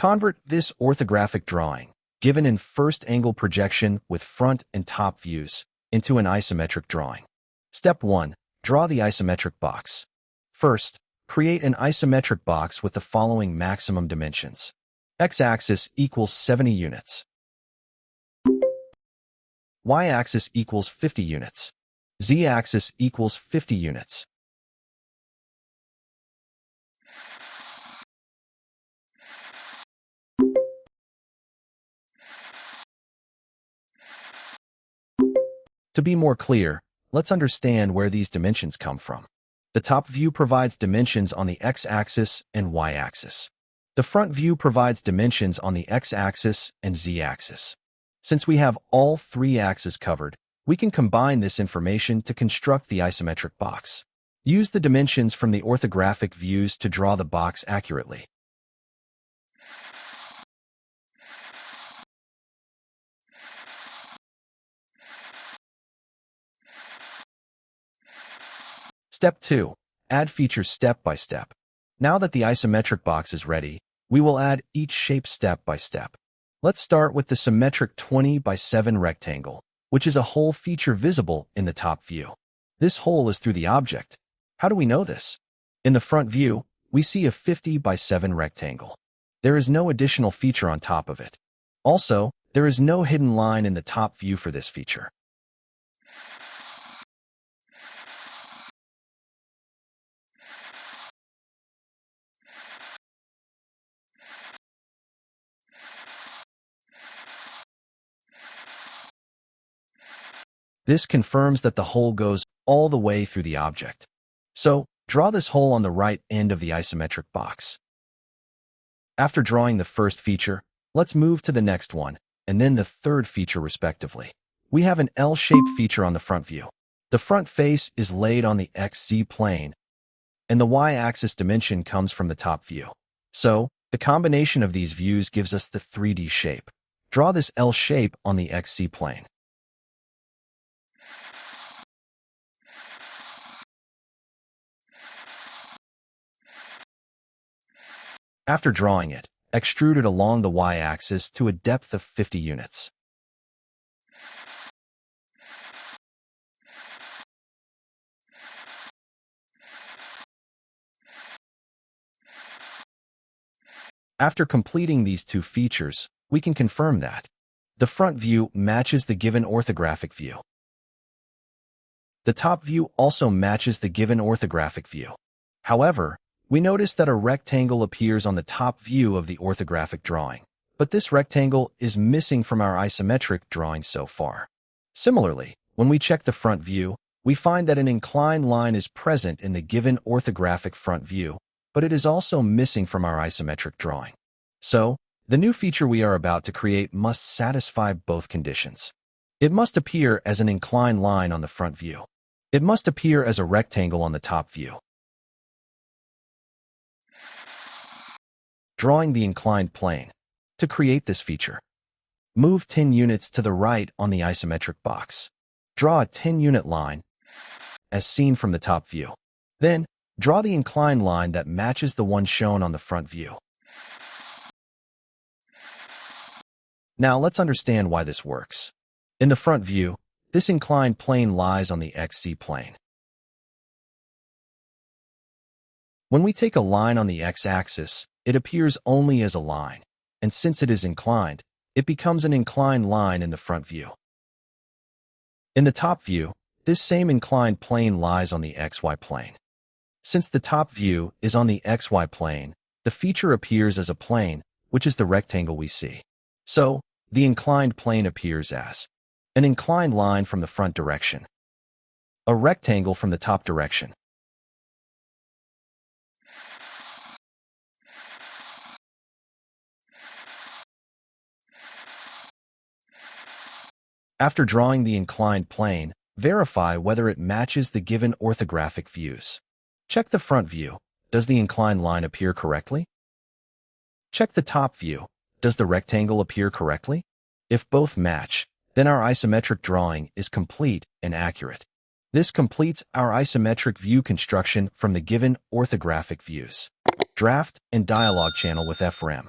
Convert this orthographic drawing, given in first angle projection with front and top views, into an isometric drawing. Step 1. Draw the isometric box. First, create an isometric box with the following maximum dimensions. X-axis equals 70 units. Y-axis equals 50 units. Z-axis equals 50 units. To be more clear, let's understand where these dimensions come from. The top view provides dimensions on the x-axis and y-axis. The front view provides dimensions on the x-axis and z-axis. Since we have all three axes covered, we can combine this information to construct the isometric box. Use the dimensions from the orthographic views to draw the box accurately. Step 2. Add features step by step. Now that the isometric box is ready, we will add each shape step by step. Let's start with the symmetric 20 by 7 rectangle, which is a hole feature visible in the top view. This hole is through the object. How do we know this? In the front view, we see a 50 by 7 rectangle. There is no additional feature on top of it. Also, there is no hidden line in the top view for this feature. This confirms that the hole goes all the way through the object. So, draw this hole on the right end of the isometric box. After drawing the first feature, let's move to the next one, and then the third feature respectively. We have an L-shaped feature on the front view. The front face is laid on the XZ plane, and the Y-axis dimension comes from the top view. So, the combination of these views gives us the 3D shape. Draw this L shape on the XZ plane. After drawing it, extrude it along the y-axis to a depth of 50 units. After completing these two features, we can confirm that the front view matches the given orthographic view. The top view also matches the given orthographic view. However, we notice that a rectangle appears on the top view of the orthographic drawing, but this rectangle is missing from our isometric drawing so far. Similarly, when we check the front view, we find that an inclined line is present in the given orthographic front view, but it is also missing from our isometric drawing. So, the new feature we are about to create must satisfy both conditions. It must appear as an inclined line on the front view. It must appear as a rectangle on the top view. Drawing the inclined plane. To create this feature, move 10 units to the right on the isometric box. Draw a 10-unit line, as seen from the top view. Then, draw the inclined line that matches the one shown on the front view. Now let's understand why this works. In the front view, this inclined plane lies on the XZ plane. When we take a line on the x-axis, it appears only as a line, and since it is inclined, it becomes an inclined line in the front view. In the top view, this same inclined plane lies on the XY plane. Since the top view is on the XY plane, the feature appears as a plane, which is the rectangle we see. So, the inclined plane appears as an inclined line from the front direction, a rectangle from the top direction. After drawing the inclined plane, verify whether it matches the given orthographic views. Check the front view. Does the inclined line appear correctly? Check the top view. Does the rectangle appear correctly? If both match, then our isometric drawing is complete and accurate. This completes our isometric view construction from the given orthographic views. Draft and dialog channel with FRM.